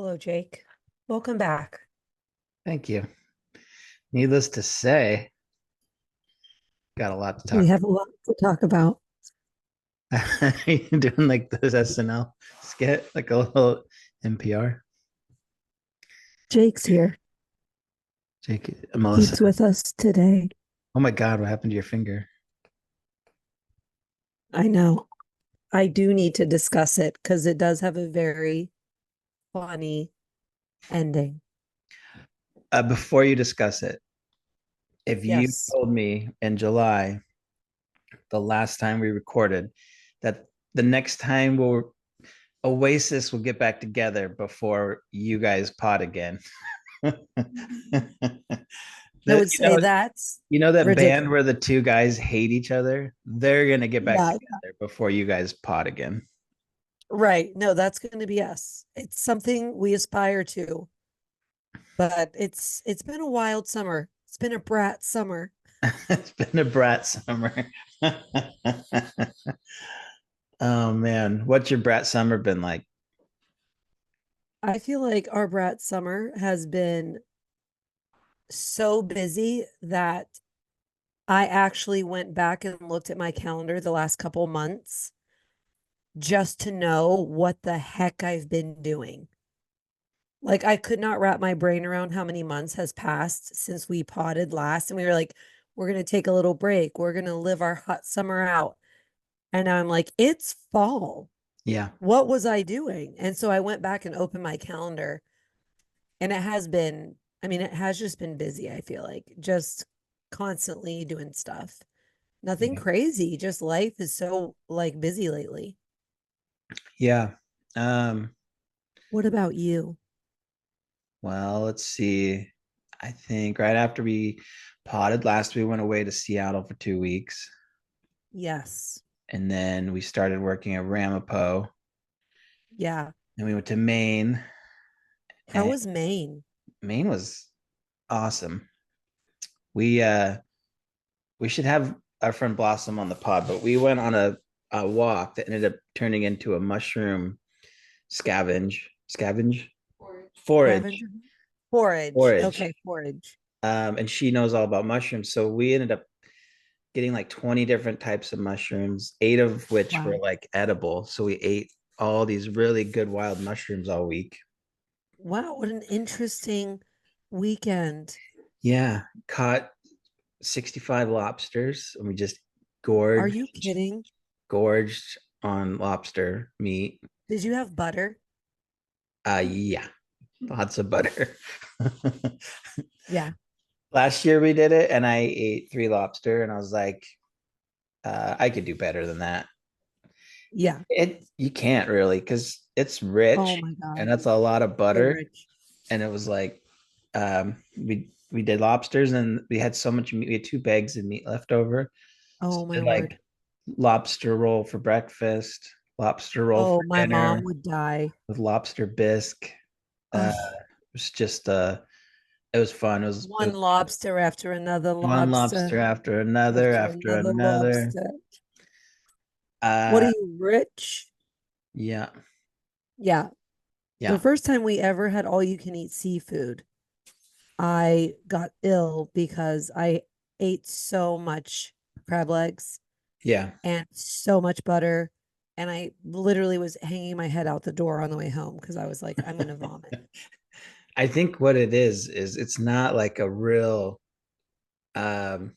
Hello, Jake. Welcome back. Thank you. Needless to say, got a lot to We talk have a lot to talk about. about. You doing like this SNL skit, like a little NPR? Jake's here. Jake, He's Melissa. with us today. Oh my God, what happened to your finger? I know. I do need to discuss it because it does have a very funny ending. Before you discuss it, if you Yes. told me in July, the last time we recorded, that the next time Oasis will get back together before you guys pod again. I That would say that's you know that band ridiculous. where the two guys hate each other? They're gonna get back Yeah, together before you guys pod again. right. No, that's going to be us. It's something we aspire to, but it's been a wild summer. It's been a brat summer. It's been a brat summer. Oh man, what's your brat summer been like? I feel like our brat summer has been so busy that I actually went back and looked at my calendar the last couple months just to know what the heck I've been doing. Like I could not wrap my brain around how many months has passed since we potted last and we were like, we're going to take a little break. We're going to live our hot summer out. And now I'm like, it's fall. Yeah, What was I doing? And so I went back and opened my calendar and it has just been busy, I feel like, just constantly doing stuff. Nothing yeah, crazy, just life is so like busy lately. yeah. Um, What about you? well, let's see. I think right after we potted last, we went away to Seattle for 2 weeks, Yes. and then we started working at Ramapo, Yeah. and we went to Maine, How and was Maine? Maine was awesome. We should have our friend Blossom on the pod, but we went on a walk that ended up turning into a mushroom scavenge forage Scavenger? Forage. forage. Okay, forage. And she knows all about mushrooms, so we ended up getting like 20 different types of mushrooms, eight of which were Wow. like edible. So we ate all these really good wild mushrooms all week. Wow, what an interesting weekend. Yeah, caught 65 lobsters, and we just Are gorged you kidding? gorged on lobster meat. Did you have butter? Yeah, lots of butter. Yeah. Last year we did it, and I ate three lobster, and I was like, I could do better than that. Yeah. It You can't really because it's Oh rich, my and God. that's a lot of So butter. rich. And it was like, we did lobsters, and we had so much meat. We had two bags of meat left over. So Oh we my did word. like lobster roll for breakfast, lobster roll for Oh, my mom dinner would die. with lobster bisque. Oh, It was just it was fun. It one was lobster after another one lobster lobster after another after after another another. lobster. What are Uh, you, rich? yeah, Yeah. The yeah, first time we ever had all you can eat seafood, I got ill because I ate so much crab legs yeah. and so much butter. And I literally was hanging my head out the door on the way home because I was like, I'm going to vomit. I think what it is it's not like a real um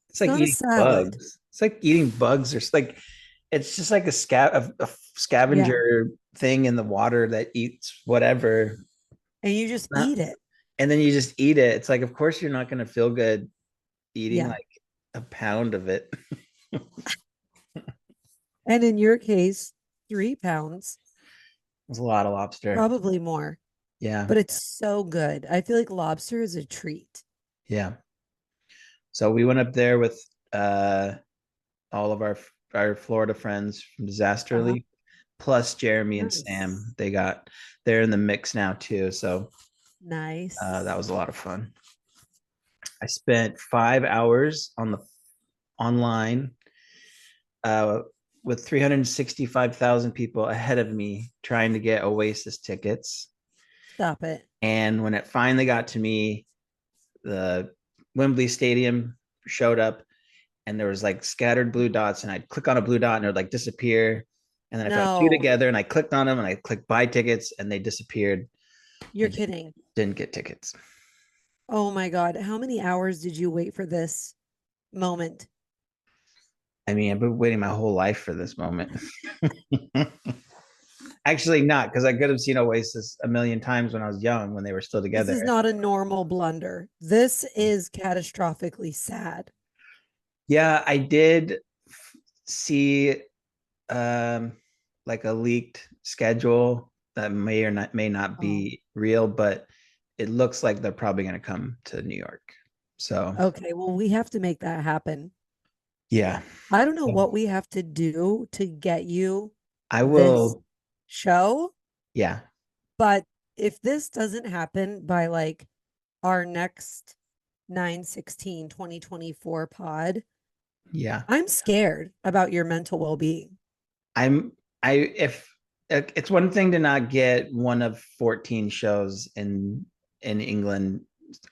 it's It's like not a eating salad. bugs. It's like eating bugs, or it's just like a Yeah. scavenger thing in the water that eats whatever. And you just Not, eat it. and then you just eat it. It's like, of course you're not going to feel good eating Yeah. like a pound of it. And in your case, 3 pounds, It's a lot of lobster. probably more, Yeah, but it's so good. I feel like lobster is a treat. yeah. So we went up there with uh all of our Florida friends from Uh-huh. Disasterly, plus Jeremy and Nice. Sam. They're in the mix now too. So that Nice. was a lot of fun. I spent 5 hours online, uh, with 365,000 people ahead of me trying to get Oasis tickets. Stop it. And when it finally got to me, the Wembley Stadium showed up and there was like scattered blue dots, and I'd click on a blue dot and it would like disappear. And then I found two No, together and I clicked on them and I clicked buy tickets and they disappeared. you're I kidding. didn't get tickets. Oh my God. How many hours did you wait for this moment? I mean, I've been waiting my whole life for this moment. Actually, not because I could have seen Oasis a million times when I was young when they were still This together. is not a normal blunder. This is catastrophically sad. Yeah, I did see um like a leaked schedule that may or not may not Oh, be real, but it looks like they're probably going to come to New York. So, okay. Well, we have to make that happen. yeah. I don't know what we have to do to get you I this will, show, yeah. but if this doesn't happen by like our next 9/16/2024 pod, Yeah. I'm scared about your mental well-being. I'm I if it's one thing to not get one of 14 shows in England,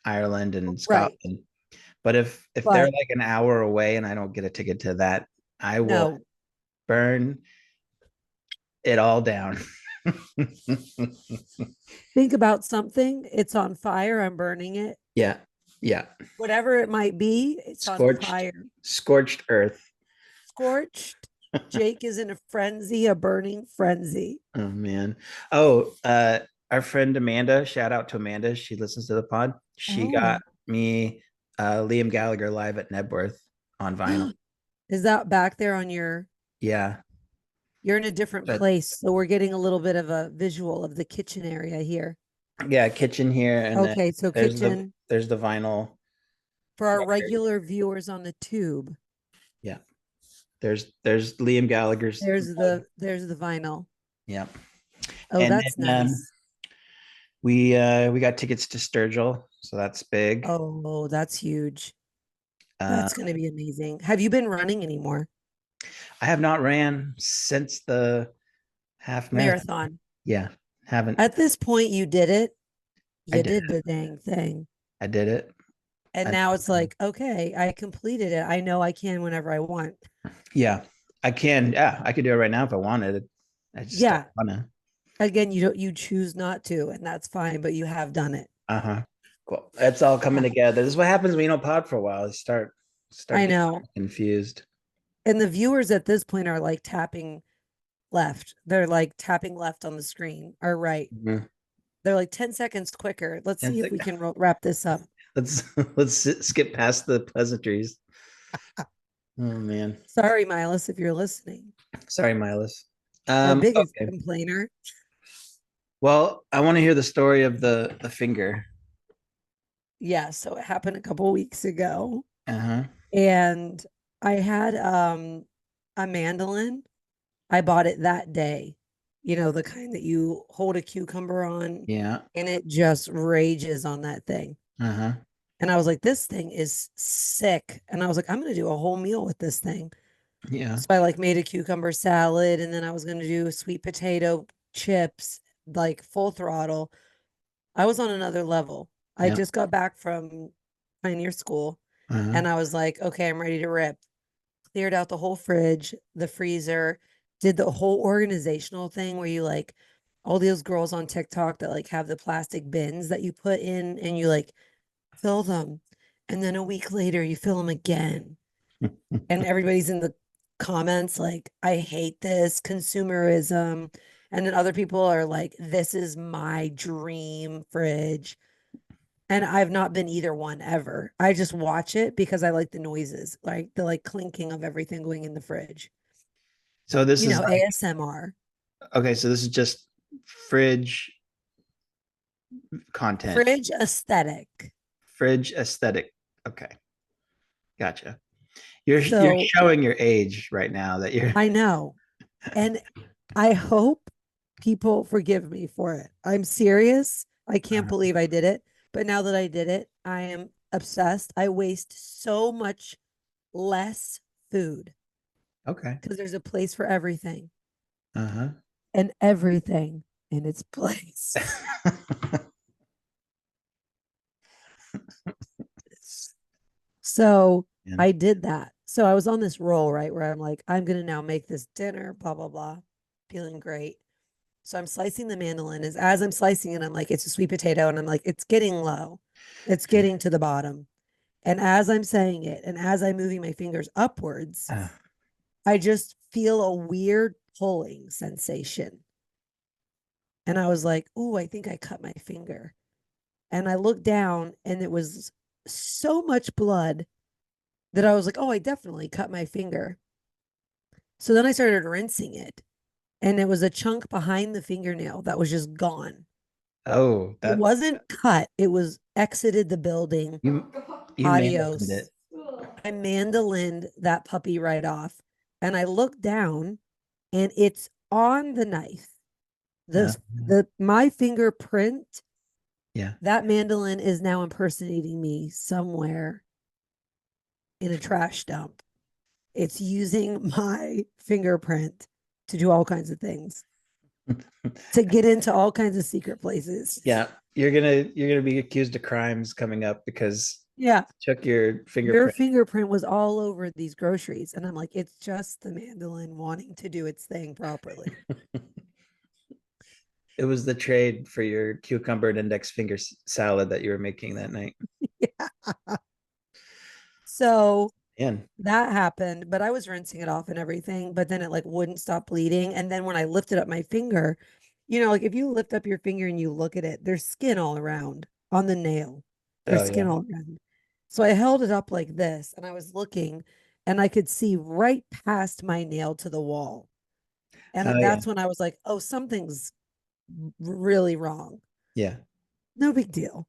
Ireland, and Right. Scotland. But if they're But like an hour away and I don't get a ticket to that, I will no, burn it all down. think about something. It's on fire. I'm burning it. Yeah. Yeah. Whatever it might be, it's on Scorched, fire. scorched earth. Scorched. Jake is in a frenzy, a burning frenzy. Oh man. Oh, our friend Amanda, shout out to Amanda. She listens to the pod. She got Oh, me Liam Gallagher live at Nebworth on vinyl. is that back there on your? Yeah. You're in a different But place, so we're getting a little bit of a visual of the kitchen area here. yeah, kitchen here, and then Okay, so kitchen there's the vinyl for our record. regular viewers on the tube. Yeah. There's Liam Gallagher's mug. There's the vinyl. Yeah. Oh, And that's then nice. we got tickets to Sturgill, so that's big. Oh, that's huge. Uh, That's going to be amazing. Have you been running anymore? I have not ran since the half marathon. Marathon. Yeah, haven't. At this point, you did it. I You did did it. the dang thing. I did it. And I, now it's like, okay, I completed it. I know I can whenever I want. yeah, I can. Yeah, I could do it right now if I wanted. I just don't Yeah. wanna. Again, you choose not to, and that's fine, but you have done it. Uh-huh. Cool. It's all coming Yeah. together. This is what happens when you don't pod for a while. You start I getting know. confused. And the viewers at this point are like tapping left. They're like tapping left on the screen or right. Mhm. They're like 10 seconds quicker. Let's And see it's if like, we can wrap this up. let's skip past the pleasantries. Oh man. Sorry, Miles, if you're listening. Sorry, Miles. Our biggest Okay. complainer. Well, I want to hear the story of the finger. Yeah, so it happened a couple weeks ago. Uh-huh. And I had a mandolin. I bought it that day. You know, the kind that you hold a cucumber on Yeah. and it just rages on that thing. Uh-huh. And I was like, this thing is sick. And I was like, I'm going to do a whole meal with this thing. Yeah. So I like made a cucumber salad and then I was going to do sweet potato chips, like full throttle. I was on another level. I Yeah. just got back from pioneer school Uh-huh. and I was like, okay, I'm ready to rip. Cleared out the whole fridge, the freezer, did the whole organizational thing where you like all those girls on TikTok that like have the plastic bins that you put in and you like fill them. And then a week later, you fill them again. And everybody's in the comments like, I hate this consumerism. And then other people are like, this is my dream fridge. And I've not been either one ever. I just watch it because I like the noises, like the like clinking of everything going in the fridge. So this You is know, like, ASMR. okay, so this is just fridge content, Fridge aesthetic. fridge aesthetic. Okay, gotcha. You're So showing your age right now that you're I know. And I hope people forgive me for it. I'm serious. I can't believe I did it. But now that I did it, I am obsessed. I waste so much less food. Okay. because there's a place for everything Uh-huh. and everything in its place. So And I did that. So I was on this roll, right, where I'm like, I'm gonna now make this dinner, blah blah blah, feeling great. So I'm slicing the mandolin. As I'm slicing it, I'm like, it's a sweet potato, and I'm like, it's getting low, it's getting to the bottom. And as I'm saying it, and as I'm moving my fingers upwards, uh, I just feel a weird pulling sensation. And I was like, oh, I think I cut my finger. And I looked down, and it was so much blood that I was like, oh, I definitely cut my finger. So then I started rinsing it, and it was a chunk behind the fingernail that was just gone. oh, It that wasn't cut, it was exited the building. you you manhandled it. Adios. I mandolined that puppy right off. And I looked down, and it's on the knife. Uh, The my fingerprint, yeah. that mandolin is now impersonating me somewhere in a trash dump. It's using my fingerprint to do all kinds of things, to get into all kinds of secret places. Yeah. You're gonna be accused of crimes coming up because Yeah. took your Your fingerprint. fingerprint was all over these groceries. And I'm like, it's just the mandolin wanting to do its thing properly. It was the trade for your cucumber and index finger salad that you were making that night. Yeah. So And that happened, but I was rinsing it off and everything, but then it like wouldn't stop bleeding. And then when I lifted up my finger, like if you lift up your finger and you look at it, there's skin all around on the nail. There's oh skin yeah. all around. So I held it up like this and I was looking, and I could see right past my nail to the wall. Oh And yeah. that's when I was like, oh, something's really wrong. Yeah. No big deal.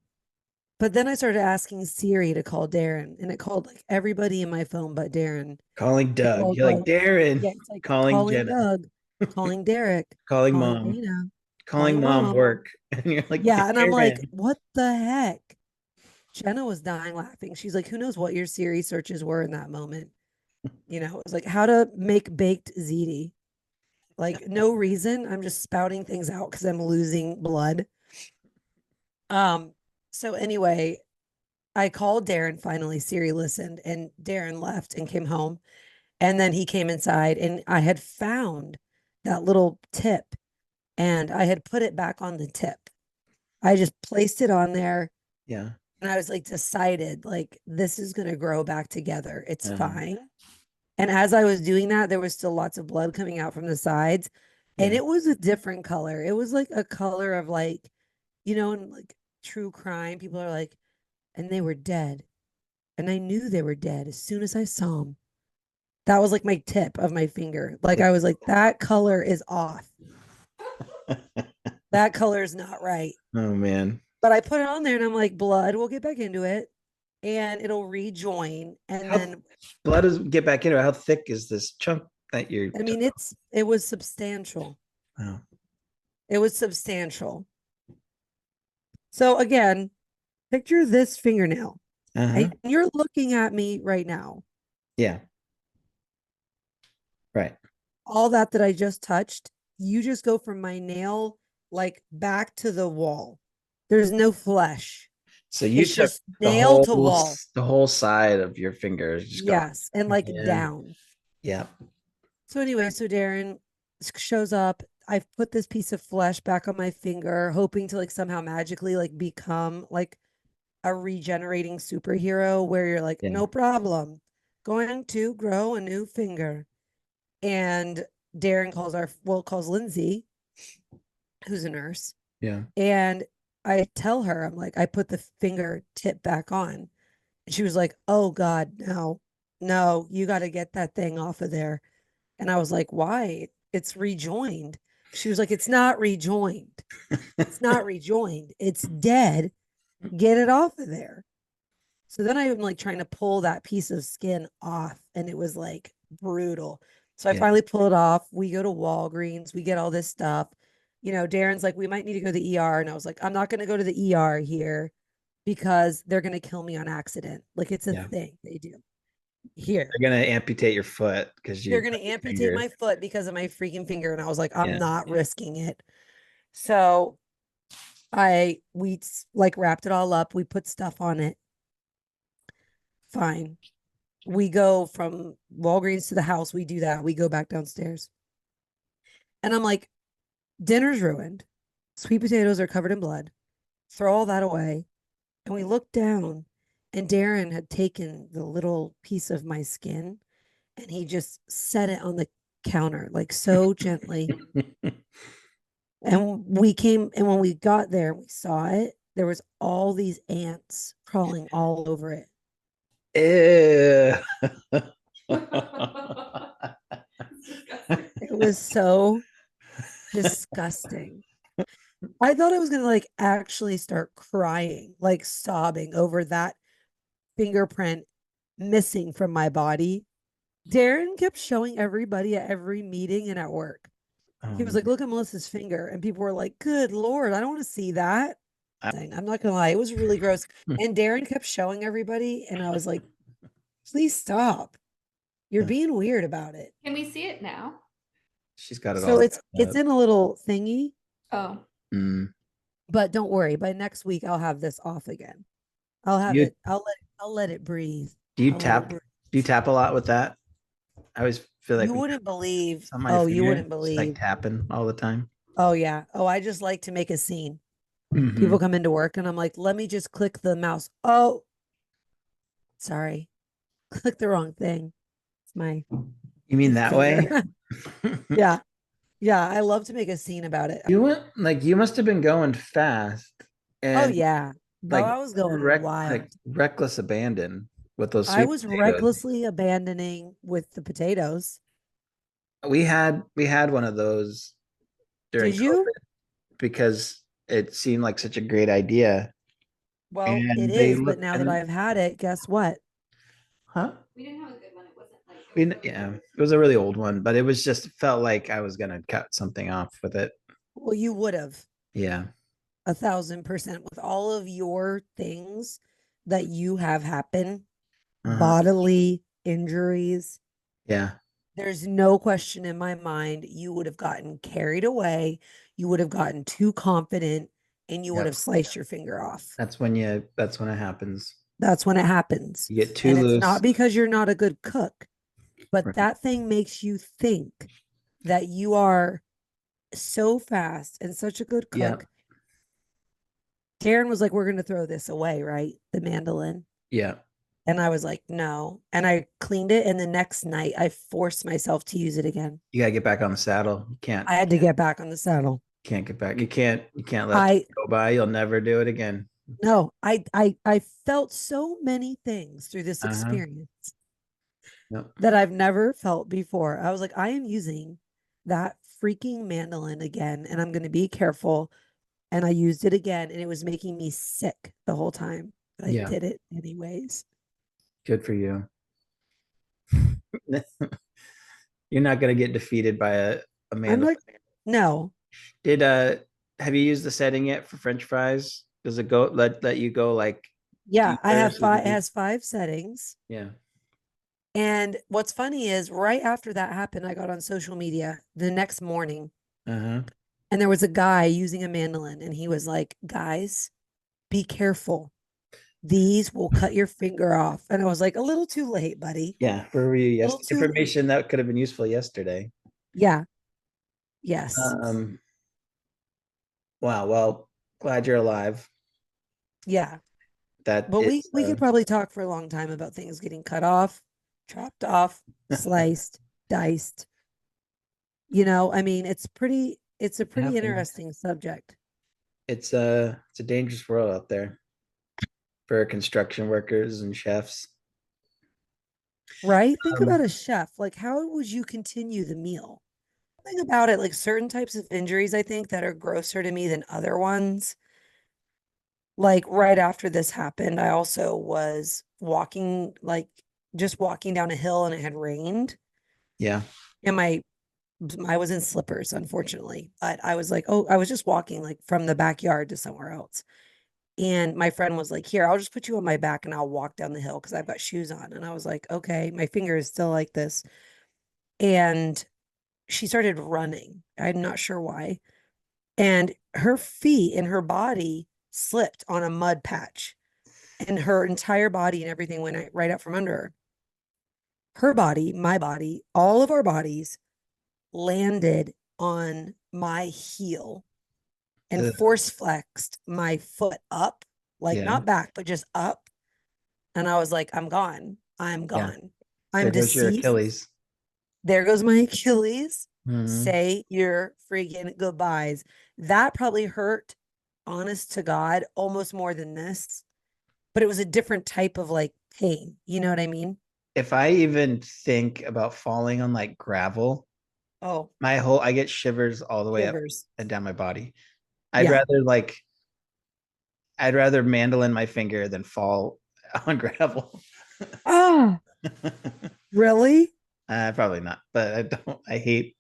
But then I started asking Siri to call Darren, and it called like everybody in my phone but Darren. Calling It Doug. called You're like like, Darren. yeah, it's like Calling calling Jenna. Doug, calling Derek, Calling calling mom. Dana, Calling calling mom mom. work. And you're like Yeah. And I'm like, Darren. what the heck? Jenna was dying laughing. She's like, who knows what your Siri searches were in that moment? It was like how to make baked ziti. Like, no reason. I'm just spouting things out because I'm losing blood. Um, so anyway, I called Darren finally. Siri listened, and Darren left and came home. And then he came inside, and I had found that little tip, and I had put it back on the tip. I just placed it on there, Yeah. and I was like decided, like, this is going to grow back together. It's Uh, fine. And as I was doing that, there was still lots of blood coming out from the sides, and yeah. it was a different color. It was like a color of like, in like true crime, people are like, and they were dead. And I knew they were dead as soon as I saw them. That was like my tip of my finger. Like I was like, that color is off. That color is not right. Oh man. But I put it on there and I'm like, blood, we'll get back into it and it'll rejoin. And How then, blood does get back into it? How thick is this chunk that you're I mean, it was substantial. oh. It was substantial. So again, picture this fingernail. Uh-huh. And you're looking at me right now. Yeah. Right. All that I just touched, you just go from my nail like back to the wall. There's no flesh. So you It's took just nail to wall. the whole side of your fingers just gone. Yes. And like And down. yeah. So anyway, so Darren shows up. I've put this piece of flesh back on my finger, hoping to like somehow magically like become like a regenerating superhero where you're like, Yeah. no problem, going to grow a new finger. And Darren calls Lindsay, who's a nurse. Yeah. And I tell her, I'm like, I put the finger tip back on. And she was like, oh God, no, no, you got to get that thing off of there. And I was like, why? It's rejoined. She was like, it's not rejoined. It's not rejoined. It's dead. Get it off of there. So then I'm like trying to pull that piece of skin off, and it was like brutal. So I Yeah. finally pull it off. We go to Walgreens, we get all this stuff. Darren's like, we might need to go to the ER. And I was like, I'm not going to go to the ER here because they're going to kill me on accident. Like, it's a Yeah. thing they do. here. They're gonna amputate your foot because you They're cut going to your amputate finger. my foot because of my freaking finger. And I was like, I'm Yeah. not risking it. So like wrapped it all up. We put stuff on it. Fine. We go from Walgreens to the house. We do that. We go back downstairs. And I'm like, dinner's ruined. Sweet potatoes are covered in blood. Throw all that away. And we look down, and Darren had taken the little piece of my skin and he just set it on the counter, like so gently. And when we got there, we saw it. There was all these ants crawling all over it. Ew. It was so disgusting. I thought I was gonna like actually start crying, like sobbing over that fingerprint missing from my body. Darren kept showing everybody at every meeting and at work. He was like, look at Melissa's finger. And people were like, good Lord, I don't want to see that. I'm not gonna lie, it was really gross. And Darren kept showing everybody, and I was like, please stop. You're being weird about it. Can we see it now? She's got it So all. it's in a little thingy, Oh, Mm. but don't worry, by next week I'll have this off again. I'll have You it, I'll let it breathe. do you I'll let it tap? breathe. Do you tap a lot with that? I always feel like You when wouldn't believe. it's on my Oh, you finger, wouldn't it's like believe. tapping all the time. Oh yeah. Oh, I just like to make a scene. Hmm. People come into work and I'm like, let me just click the mouse. Oh, sorry. Click the wrong thing. It's my You mean that way? finger. Yeah. Yeah. I love to make a scene about it. You went like you must have been going fast Oh and yeah. Oh, like I was going wild. reckless abandon with those I sweet was potatoes. recklessly abandoning with the potatoes. We had one of those during Did you? COVID because it seemed like such a great idea. Well, it And they is, but looked now that and I've had it, guess what? huh? we didn't have a good one. It wasn't like I mean, yeah, it was a really old one, but it was just felt like I was gonna cut something off with it. Well, you would have Yeah. 1,000% with all of your things that you have happen, Uh-huh. bodily injuries. Yeah. There's no question in my mind you would have gotten carried away, you would have gotten too confident, and you would Yep. have sliced your finger off. That's when it happens. That's when it happens. You get too And it's loose. not because you're not a good cook, but Right. that thing makes you think that you are so fast and such a good Yeah. cook. Darren was like, we're going to throw this away, right? The mandolin. Yeah. And I was like, no. And I cleaned it. And the next night, I forced myself to use it again. You gotta get back on the saddle. You can't I had to get back on the saddle. can't get back. You can't let time I go by. You'll never do it again. no, I felt so many things through this Uh-huh. experience Yep. that I've never felt before. I was like, I am using that freaking mandolin again, and I'm going to be careful. And I used it again, and it was making me sick the whole time. But I Yeah. did it anyways. Good for you. You're not gonna get defeated by a I'm man. like, no, Did have you used the setting yet for French fries? Does it go let you go like yeah, I deeper have so you can five, it do has 5 settings. yeah. And what's funny is right after that happened, I got on social media the next morning Uh-huh. and there was a guy using a mandolin and he was like, guys, be careful. These will cut your finger off. And I was like, a little too late, buddy. Yeah, for review A yes little too late. information that could have been useful yesterday. Yeah. Yes. Um wow, well, glad you're alive. Yeah. That But is we could probably talk for a long time about things getting cut off, chopped off, sliced, diced. I mean, it's a pretty happens. interesting subject. It's a dangerous world out there for construction workers and chefs. Right? Think about Um, a chef. Like, how would you continue the meal? Think about it, like certain types of injuries, I think, that are grosser to me than other ones. Like right after this happened, I also was walking, like just walking down a hill and it had rained. yeah. And I was in slippers, unfortunately. But I was like, oh, I was just walking like from the backyard to somewhere else. And my friend was like, "Here, I'll just put you on my back and I'll walk down the hill because I've got shoes on." And I was like, "Okay." My finger is still like this. And she started running. I'm not sure why. And her feet and her body slipped on a mud patch, and her entire body and everything went right out from under her. Her body, my body, all of our bodies landed on my heel and Ugh, force flexed my foot up, like yeah. not back, but just up. And I was like, I'm gone. I'm Yeah. gone. I'm There goes your deceased. Achilles. There goes my Achilles. Mhm. Say your freaking goodbyes. That probably hurt, honest to God, almost more than this, but it was a different type of like pain. You know what I mean? If I even think about falling on like gravel, Oh, I get shivers all the way up shivers. and down my body. I'd Yeah. rather like I'd rather mandolin my finger than fall on gravel. Ah, really? Probably not, but I think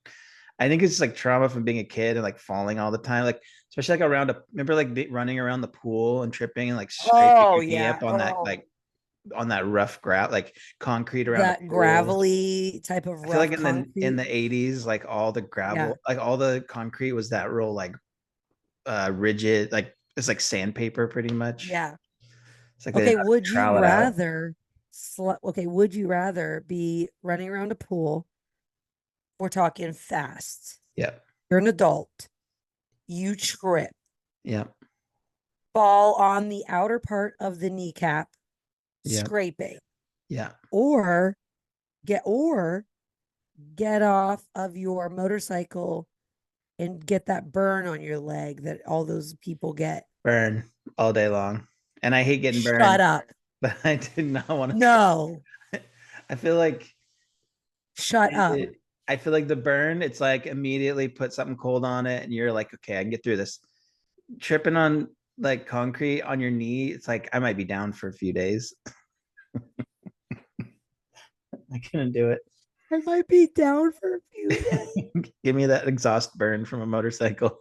it's like trauma from being a kid and like falling all the time. Like, especially like remember like running around the pool and tripping and like scraping Oh, your knee yeah. up on that, Oh, like on that rough ground, like concrete around a that pool. gravelly type of I feel like rough in concrete. the 80s, like all the Yeah. gravel, like all the concrete was that real like rigid, like it's like sandpaper pretty much. Yeah. It's like they didn't Okay. know how to trowel it out. Would you rather be running around a pool? We're talking fast. Yeah. You're an adult. You trip, Yeah. fall on the outer part of the kneecap, Yeah. scraping, Yeah. or or get off of your motorcycle and get that burn on your leg that all those people get. Burn all day long. And I hate getting Shut burned, up. but I did not want to No, try. I feel like shut up. I feel like the burn, it's like immediately put something cold on it and you're like, okay, I can get through this. Tripping on like concrete on your knee, it's like I might be down for a few days. I couldn't do it. I might be down for a few days. Give me that exhaust burn from a motorcycle.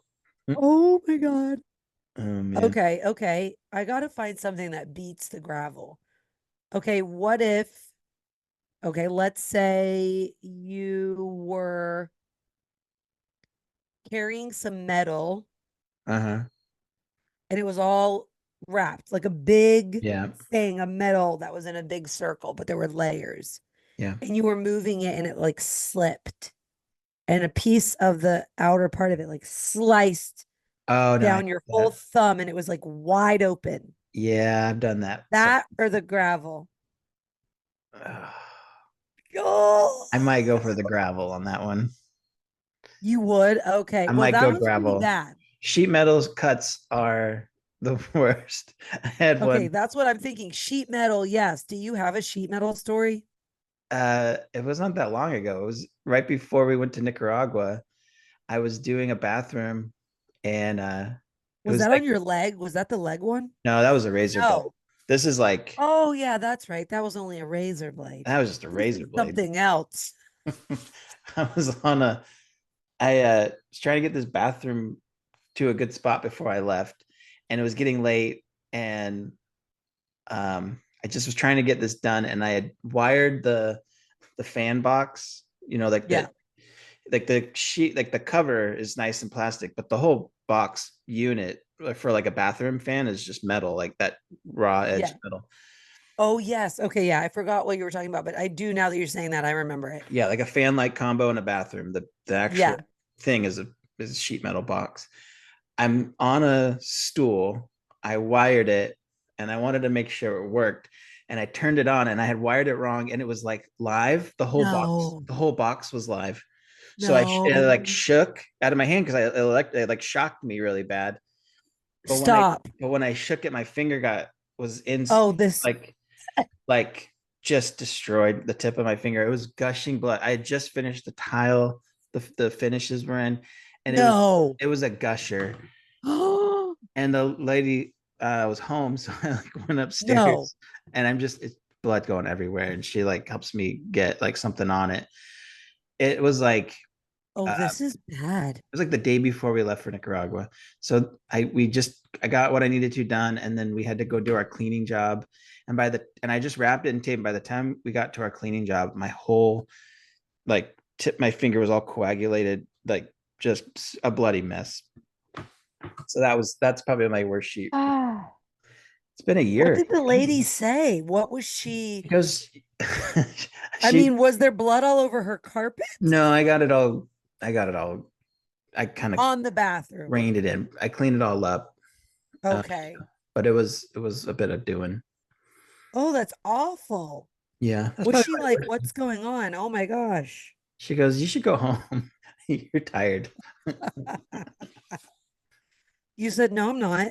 Oh my God. Oh man. Okay, okay. I got to find something that beats the gravel. Okay, what if, okay, let's say you were carrying some metal Uh-huh. and it was all wrapped like a big Yeah. thing of metal that was in a big circle, but there were layers. Yeah. And you were moving it and it like slipped and a piece of the outer part of it like sliced Oh no, I down hate your whole that. thumb and it was like wide open. Yeah, I've done that. So That or the gravel? uh, Oh, I might go for the gravel on that one. you would? Okay. I Well, might that go one's pretty gravel. bad. Sheet metal's cuts are the worst. I had Okay, one. that's what I'm thinking. Sheet metal, yes. Do you have a sheet metal story? It was not that long ago. It was right before we went to Nicaragua. I was doing a bathroom and it Was was that like on your leg? Was that the leg one? no, that was a razor blade. No. This is like Oh, yeah, that's right. That was only a razor blade. that was just a This razor is blade. something else. I was on a I was trying to get this bathroom to a good spot before I left, and it was getting late, and I just was trying to get this done, and I had wired the fan box, Yeah. like the sheet, like the cover is nice and plastic, but the whole box unit for like a bathroom fan is just metal, like that raw edge Yeah. metal. Oh, yes. Okay. Yeah. I forgot what you were talking about, but I do now that you're saying that. I remember it. Yeah, like a fan like combo in a bathroom. The actual Yeah. thing is a sheet metal box. I'm on a stool. I wired it and I wanted to make sure it worked. And I turned it on and I had wired it wrong and it was like live. No, The whole box was live. So it like no. shook out of my hand because it like shocked me really bad. Stop. But when I shook it, my finger was in Oh, this. like like just destroyed the tip of my finger. It was gushing blood. I had just finished the tile, the finishes were in, and No. it was a gusher. Oh, And the lady was home, so I like went no. upstairs, and it's blood going everywhere, and she like helps me get like something on it. It was like Oh, Uh, this is bad. it was like the day before we left for Nicaragua. So I got what I needed to done, and then we had to go do our cleaning job. And I just wrapped it in tape. By the time we got to our cleaning job, my whole like tip, my finger was all coagulated, like just a bloody mess. So that's probably my worst sheet. Ah. It's been a What year. did the lady say? What was she? Because I she mean, was there blood all over her carpet? no, I got it all. I got it all. I kind of On the bathroom. reined it in. I cleaned it all up. Uh, Okay. but it was a bit of doing. Oh, that's awful. Yeah, that's Was probably she my like, worst. what's going on? Oh my gosh. She goes, "You should go home. You're tired." You said, no, I'm not.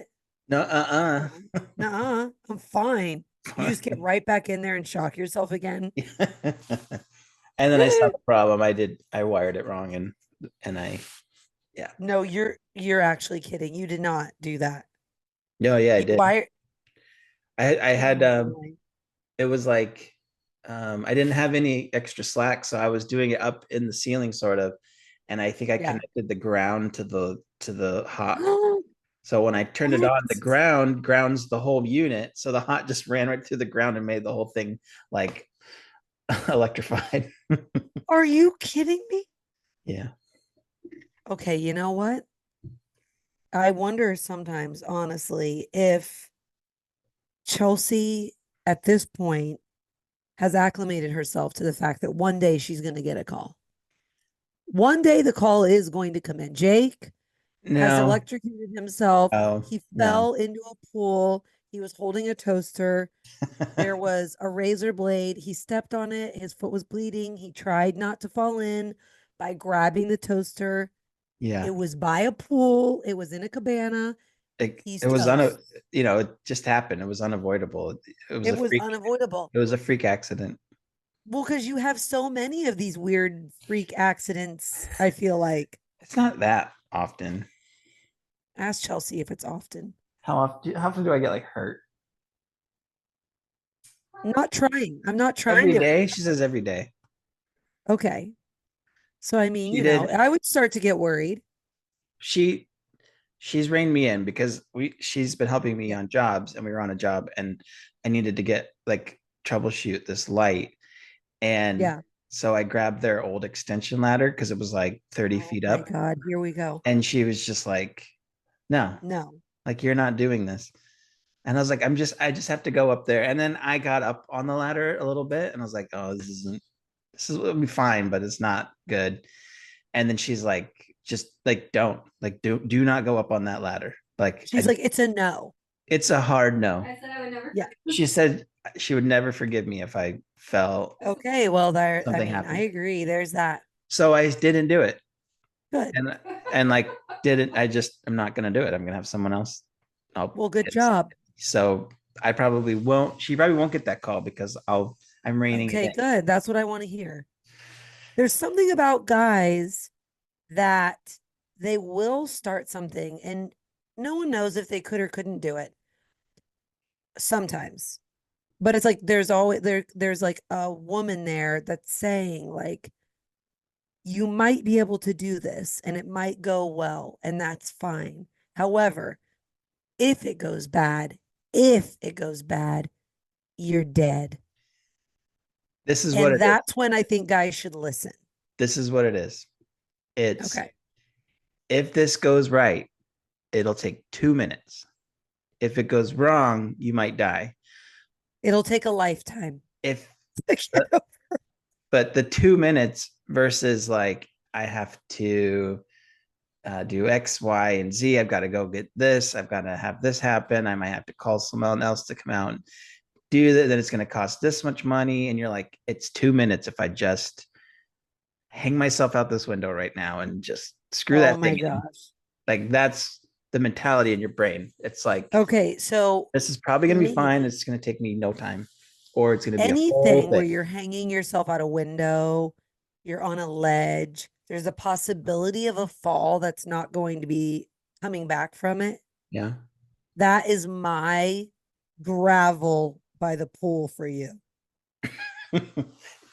No, No, I'm fine. You just get right back in there and shock yourself again. And then I saw the problem. I wired it wrong, and yeah. No, you're actually kidding. You did not do that. No, yeah, I You did. why I had oh my. it was like I didn't have any extra slack, so I was doing it up in the ceiling sort of, and I think I Yeah. connected the ground to the hot. So when I turned it What? on, the ground grounds the whole unit, so the hot just ran right through the ground and made the whole thing like electrified. Are you kidding me? Yeah. Okay, you know what? I wonder sometimes, honestly, if Chelsea at this point has acclimated herself to the fact that one day she's going to get a call. One day the call is going to come in. Jake has No. electrocuted himself. Oh, He no. fell into a pool. He was holding a toaster. There was a razor blade. He stepped on it. His foot was bleeding. He tried not to fall in by grabbing the toaster. Yeah. It was by a pool. It was in a cabana. He's It was toast. it just happened. It was unavoidable. It was It a was freak. unavoidable. It was a freak accident. Well, because you have so many of these weird freak accidents, I feel like. It's not that often. Ask Chelsea if it's often. How often do I get like hurt? I'm not trying. I'm not trying Every to. day? She says every day. Okay. So, I mean, She did. I would start to get worried. She she's reined me in because she's been helping me Yeah. on jobs, and we were on a job, and I needed to get like troubleshoot this light. And Yeah. so I grabbed their old extension ladder because it was like 30 Oh feet my up. God. Here we go. And she was just like, no, No. like you're not doing this. And I was like, I just have to go up there. And then I got up on the ladder a little bit and I was like, oh, this is it'll be fine, but it's not good. And then she's like, just like don't like do not go up on that ladder. Like She's like, it's a no. it's a hard no. I said I would never. Yeah. She said she would never forgive me if I fell Okay. Well, I something mean, I happened. agree. There's that. So I didn't do it. Good. And like didn't I'm not gonna do it. I'm gonna have someone else. Well, good It's- job. So I probably won't. She probably won't get that call because I'm reining it Okay, in. good. That's what I want to hear. There's something about guys that they will start something and no one knows if they could or couldn't do it sometimes. But it's like there's like a woman there that's saying like you might be able to do this and it might go well and that's fine. However, if it goes bad, if it goes bad, you're dead. This is what And it is. that's when I think guys should listen. This is what it is. It's Okay. if this goes right, it'll take 2 minutes. If it goes wrong, you might die. It'll take a lifetime. If but the 2 minutes versus like I have to do X, Y, and Z. I've got to go get this. I've got to have this happen. I might have to call someone else to come out and do that. Then it's going to cost this much money. And you're like, it's 2 minutes if I just hang myself out this window right now and just screw Oh that my thing in. gosh. Like that's the mentality in your brain. It's like, Okay, so this is probably to going to be fine. me, It's going to take me no time, or it's going to be a whole anything where thing. you're hanging yourself out a window, you're on a ledge, there's a possibility of a fall that's not going to be coming back from it. Yeah. That is my gravel by the pool for you.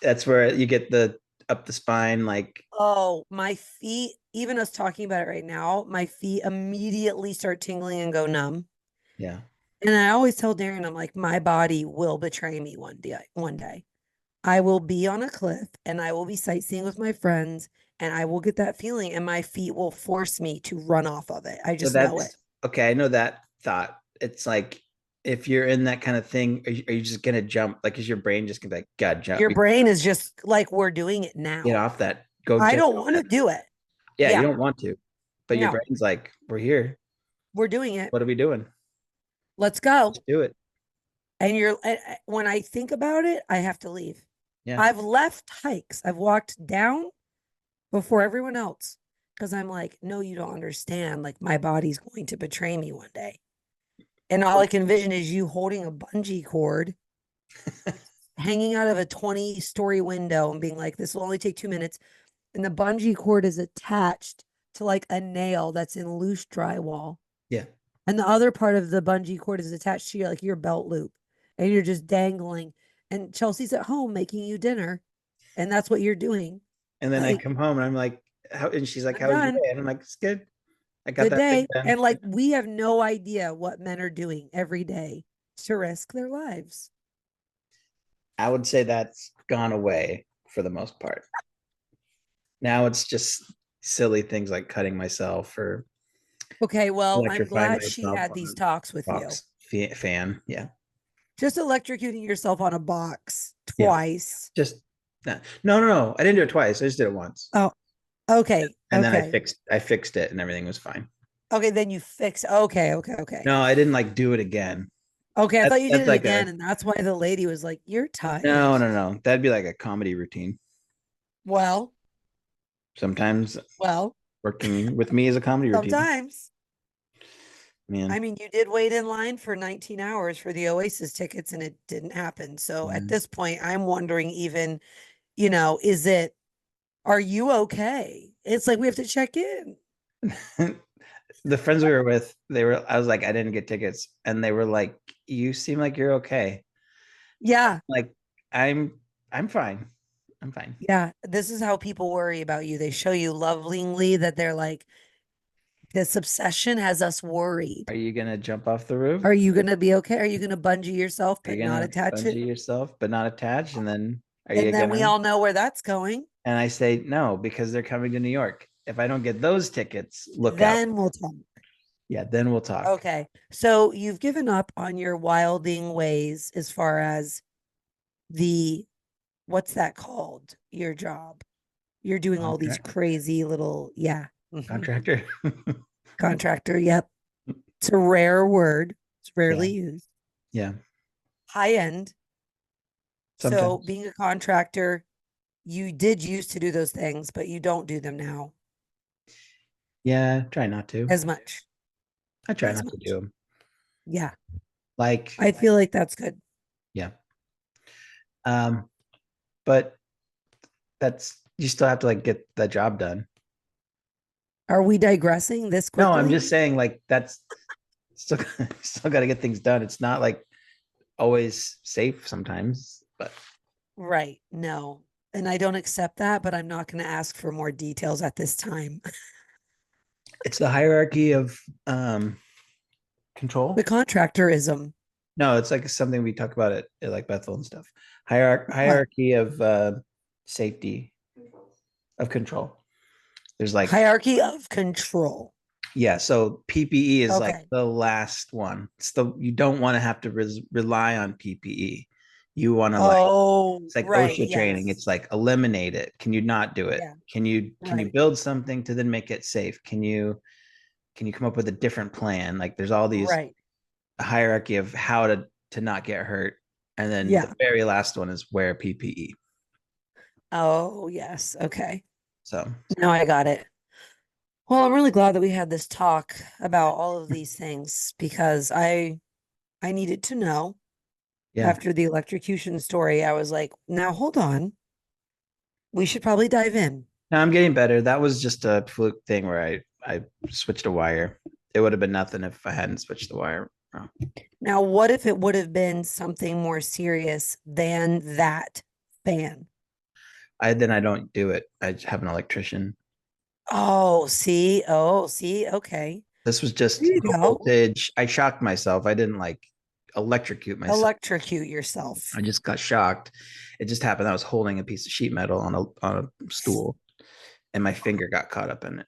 That's where you get the up the spine, like Oh, my feet, even us talking about it right now, my feet immediately start tingling and go numb. yeah. And I always tell Darren, I'm like, my body will betray me one day. One day, I will be on a cliff and I will be sightseeing with my friends, and I will get that feeling, and my feet will force me to run off of it. I So just know it. that's okay. I know that thought. It's like if you're in that kind of thing, are you just gonna jump? Like, is your brain just gonna be like, God, jump, Your brain is just like, we're doing it get now. off that, go I get don't off want to that. do it. Yeah, you Yeah, don't want to, but your no, brain's like, we're here. we're doing it. What are we doing? Let's go. Let's do it. And when I think about it, I have to leave. Yeah. I've left hikes. I've walked down before everyone else because I'm like, no, you don't understand. Like, my body's going to betray me one day. And all I can envision is you holding a bungee cord, hanging out of a 20-story window and being like, this will only take 2 minutes. And the bungee cord is attached to like a nail that's in loose drywall. Yeah. And the other part of the bungee cord is attached to your belt loop. And you're just dangling. And Chelsea's at home making you dinner. And that's what you're doing. And then I Like, come home and I'm like, how? And she's like, I'm how was your done. day? And I'm like, it's good. I got Good that thing day. done. And like, we have no idea what men are doing every day to risk their lives. I would say that's gone away for the most part. Now it's just silly things like cutting myself or Okay, well, I'm electrifying glad she myself had on these talks a with you. box fan. Yeah. Just electrocuting yourself on a box Yeah. twice. Just no. I didn't do it twice. I just did it once. Oh, okay. And then Okay. I fixed it and everything was fine. Okay, then you fix. Okay, okay, okay. No, I didn't like do it again. Okay, I thought you did That's it like again, a and that's why the lady was like, "You're tired." no. That'd be like a comedy routine. Well, Sometimes well, working with me is a comedy routine. sometimes. I Man. mean, you did wait in line for 19 hours for the Oasis tickets and it didn't happen. So at Yeah. this point, I'm wondering even, are you okay? It's like we have to check in. The friends we were with, I was like, I didn't get tickets. And they were like, you seem like you're okay. Yeah. Like, I'm I'm fine. I'm fine. Yeah. This is how people worry about you. They show you lovingly that they're like, this obsession has us Are worried. you gonna jump off the roof? Are you going to be okay? Are you going to bungee yourself Are you but not gonna attach it? bungee yourself but not attach? And then are you And then we gonna? all know where that's going. And I say no because they're coming to New York. If I don't get those tickets, look out. Then we'll talk. Yeah, then we'll talk. Okay. So you've given up on your wilding ways as far as the, what's that called? Your job. You're doing all these Contract, crazy little, yeah. Mhm. contractor. Contractor. Yep. It's a rare word. It's Yeah, rarely used. yeah. High end. So Sometimes. being a contractor, you did used to do those things, but you don't do them now Yeah, try not to. as much. I try As not to do much. them. Yeah. Like, I feel like that's good. yeah. Um, but that's you still have to like get the job done. Are we digressing this No, I'm quickly? just saying like that's still still got to get things done. It's not like always safe sometimes, but Right. No. And I don't accept that, but I'm not going to ask for more details at this time. it's the hierarchy of The control. contractorism. No, it's like something we talk about at like Bethel and stuff. What? Hierarchy of safety of control. There's like Hierarchy of control. yeah, so PPE is like Okay. the last one. It's the you don't want to have to rely on PPE. You want to like Oh, it's like right. OSHA training. Yes. It's like eliminate it. Can you not do it? Yeah. Can you Right. build something to then make it safe? Can you come up with a different plan? Like there's all these Right. hierarchy of how to not get hurt. And then the Yeah. very last one is wear PPE. Oh, yes. Okay. So Now I got it. Well, I'm really glad that we had this talk about all of these things because I needed to know yeah. after the electrocution story. I was like, now hold on. We should probably dive in. Now I'm getting better. That was just a fluke thing where I switched a wire. It would have been nothing if I hadn't switched the wire. Oh. Now, what if it would have been something more serious than that fan? I don't do it. I just have an electrician. Oh, see, okay. This was There just you low go. voltage. I shocked myself. I didn't like electrocute myself. Electrocute yourself. I just got shocked. It just happened. I was holding a piece of sheet metal on a stool, and my finger got caught up in it.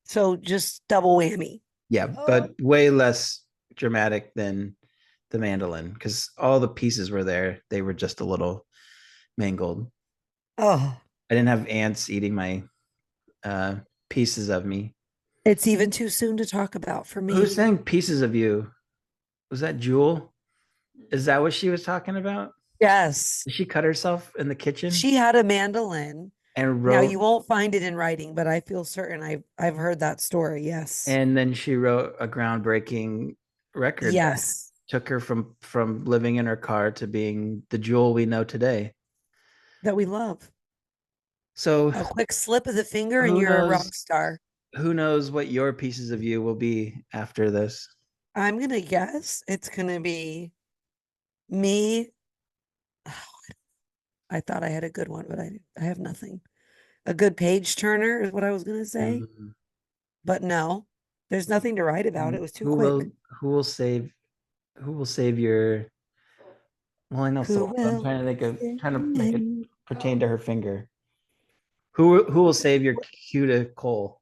So just double whammy. Yeah, Oh, but way less dramatic than the mandolin because all the pieces were there. They were just a little mangled. oh, I didn't have ants eating my uh, pieces of me. it's even too soon to talk about for Who's me. saying pieces of you? Was that Jewel? Is that what she was talking about? Yes. Did she cut herself in the kitchen She had a mandolin. and Now wrote, you won't find it in writing, but I feel certain I've heard that story. Yes. and then she wrote a groundbreaking record that Yes. took her from living in her car to being the Jewel we know today. That we love. So A quick slip of the finger and who you're a knows? rock star. Who knows what your pieces of you will be after this? I'm gonna guess it's gonna be me. I thought I had a good one, but I have nothing. A good page turner is what I was gonna say, Mm, but no, there's nothing to write about. It was too who quick. will who will save who will save your well, I know Who soul. I'm will trying to think of save trying to make it me? pertain to her finger. Who will save your cuticle?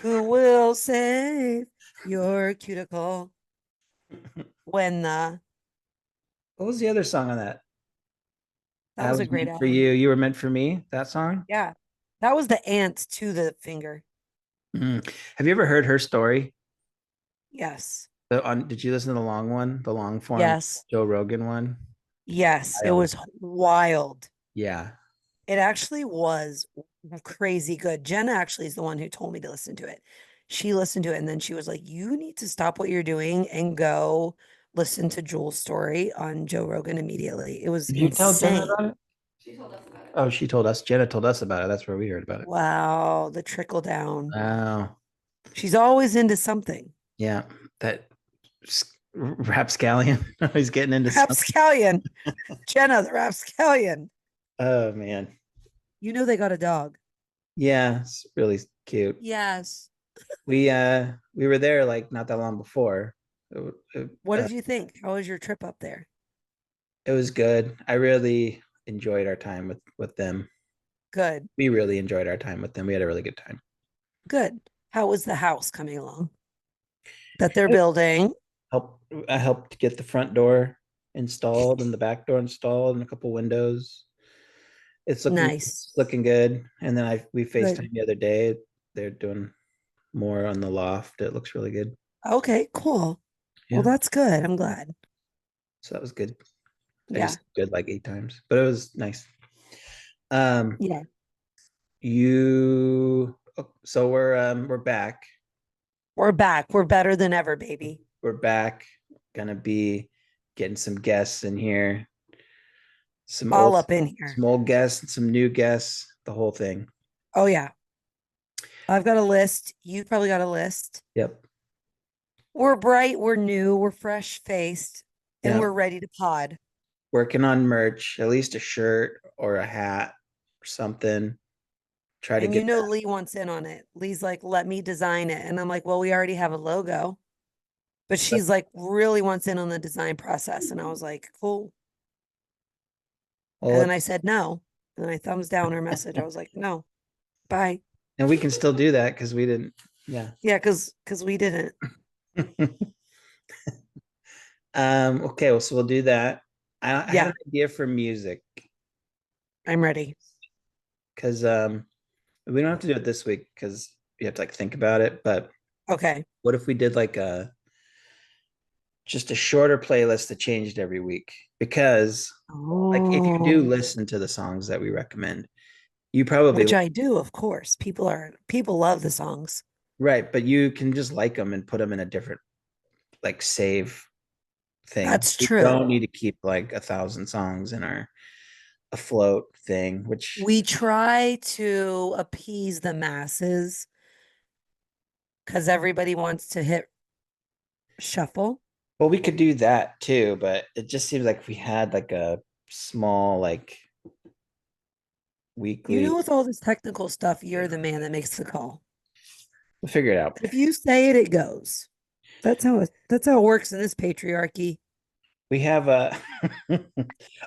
Who will save your cuticle when the What was the other song on that? that I was a was great meant for album. you. You were meant for me. That song. Yeah. That was the ant to the finger. Mm. Have you ever heard her story? Yes. Did you listen to the long one, the long form Yes. Joe Rogan one? Yes. It Wild. was wild. Yeah. It actually was crazy good. Jenna actually is the one who told me to listen to it. She listened to it and then she was like, "You need to stop what you're doing and go listen to Jules' story on Joe Rogan immediately." It was Did you tell Jenna insane. about it? She told us about it. Oh, she told us. Jenna told us about it. That's where we heard about it. Wow, the trickle down. Wow. She's always into something. Yeah. That rapscallion. He's getting into something. Rapscallion. Jenna, the rapscallion. Oh man. You know they got a dog. Yeah, it's really cute. Yes. We were there like not that long before. What did you think? How was your trip up there? It was good. I really enjoyed our time with them. Good. We really enjoyed our time with them. We had a really good time. Good. How was the house coming along that they're building? Help I helped get the front door installed and the back door installed and a couple windows. Nice. It's looking good. And then I we Good. FaceTime the other day. They're doing more on the loft. It looks really good. Okay, cool. Well, Yeah. that's good. I'm glad. So that was good. I Yeah. just did like 8 times, but it was nice. Um, Yeah. so we're back. We're back. We're better than ever, baby. We're back. Gonna be getting some guests in here. Some All old up in here. some old guests and some new guests, the whole thing. Oh, yeah. I've got a list. You probably got a list. Yep. We're bright. We're new. We're fresh faced and Yeah. we're ready to pod. Working on merch, at least a shirt or a hat or something. Try to And you get know, that. Lee wants in on it. Lee's like, let me design it. And I'm like, well, we already have a logo. But she's like, really wants in on the design process. And I was like, cool. And Well, then I said no. And I thumbs down her message. I was like, no, bye. and we can still do that because we didn't. Yeah. Yeah, because we didn't. Okay, well, so we'll do that. I have Yeah, an idea for music I'm ready. because we don't have to do it this week because you have to like think about it. But Okay. what if we did like a just a shorter playlist that changed every week? Because like if you do Oh, listen to the songs that we recommend, you probably which I do, of course. People love the songs. right, but you can just like them and put them in a different like save thing. That's We true. don't need to keep like 1,000 songs in our afloat thing, which We try to appease the masses because everybody wants to hit shuffle. well, we could do that too, but it just seems like if we had like a small like weekly. You know, with all this technical stuff, you're the man that makes the call. We'll figure it out. If you say it, it goes. That's how it works in this patriarchy. We have a.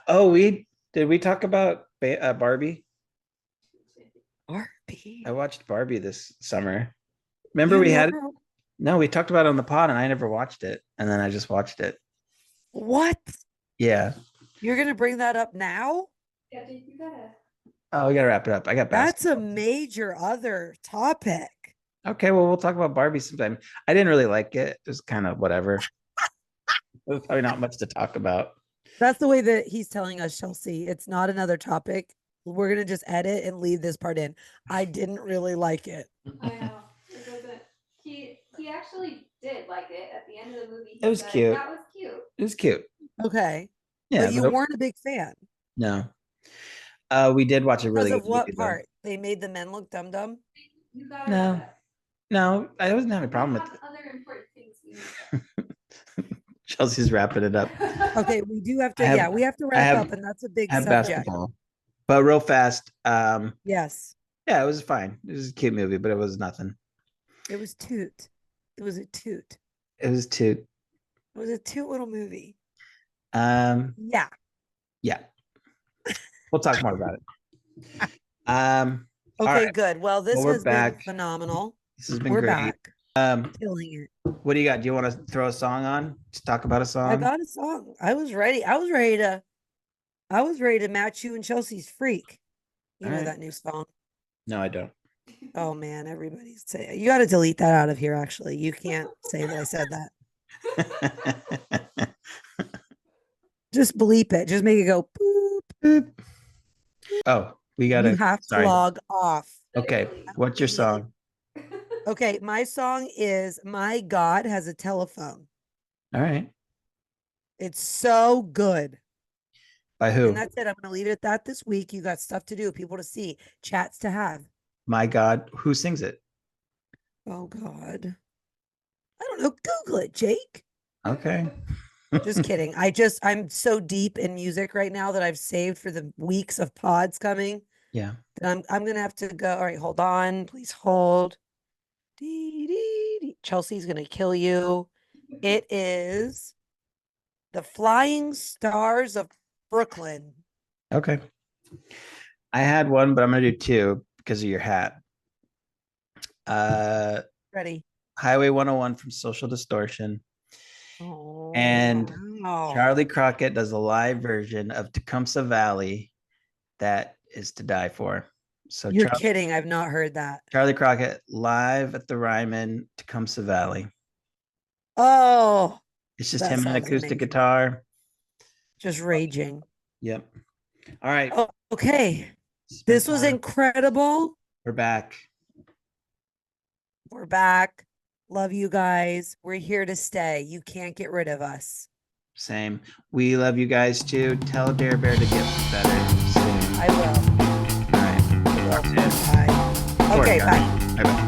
Oh, we talk about Barbie? Barbie. I watched Barbie this summer. Remember You we had never- no, we talked about it on the pod and I never watched it. And then I just watched it. What? Yeah. You're gonna bring that up now? Yeah, dude, you gotta. Oh, we gotta wrap it up. I got That's a basketball. major other topic. Okay, well, we'll talk about Barbie sometime. I didn't really like it. It was kind of whatever. There's probably not much to talk about. That's the way that he's telling us, Chelsea. It's not another topic. We're gonna just edit and leave this part in. I didn't really like it. I know. It doesn't. He actually did like it at the end of the movie. He It was said, cute. That was cute. It was cute. Okay. Yeah, But you but weren't a big fan. no. We did watch a really Because of good what movie, though. part? They made the men look dumb. You gotta. No. No, I wasn't having a We problem with have it. other important things we need Chelsea's wrapping it up. to. Okay, we do have to, I have- yeah, we have to I wrap have- up, and that's a big Have subject. basketball. But real fast, Yes, yeah, it was fine. It was a cute movie, but it was nothing. it was toot. It was a toot. It was too It was a toot little movie. yeah. Yeah. We'll talk more about it. All Okay, right. good. Well, this we're has been back. phenomenal. This has been We're great. back, killing it. What do you got? Do you want to throw a song on? Just talk about a song? I got a song. I was ready to match you and Chelsea's Freak. You know Alright. that new song. No, I don't. Oh man, everybody's saying you got to delete that out of here. Actually, you can't say that I said that. Just bleep it. Just make it go boop. Boop. Oh, we gotta. You have to sorry. log off. Okay, what's your song? Okay, my song is "My God Has a Telephone." All right. It's so good. By who? And that's it. I'm going to leave it at that this week. You got stuff to do, people to see, chats to have. My God, who sings it? Oh God. I don't know. Google it, Jake. Okay. Just kidding. I'm so deep in music right now that I've saved for the weeks of pods coming. Yeah. That I'm gonna have to go. All right, hold on. Please hold. Chelsea's gonna kill you. It is the Flying Stars of Brooklyn. Okay. I had one, but I'm gonna do two because of your hat. Ready? Highway 101 from Social Distortion. Oh, And wow. Charlie Crockett does a live version of Tecumseh Valley that is to die for. So You're kidding. I've not heard that. Charlie Crockett live at the Ryman, Tecumseh Valley. Oh, It's just That him and an sounds acoustic amazing. guitar. just raging. Yep. All right. Oh, okay. It's been This was fun. incredible. We're back. We're back. Love you guys. We're here to stay. You can't get rid of us. Same. We love you guys too. Tell Dare Bear to get better soon. I will. All right. I will. Talk soon. Bye. Sorry, Okay, guys. bye. Bye-bye.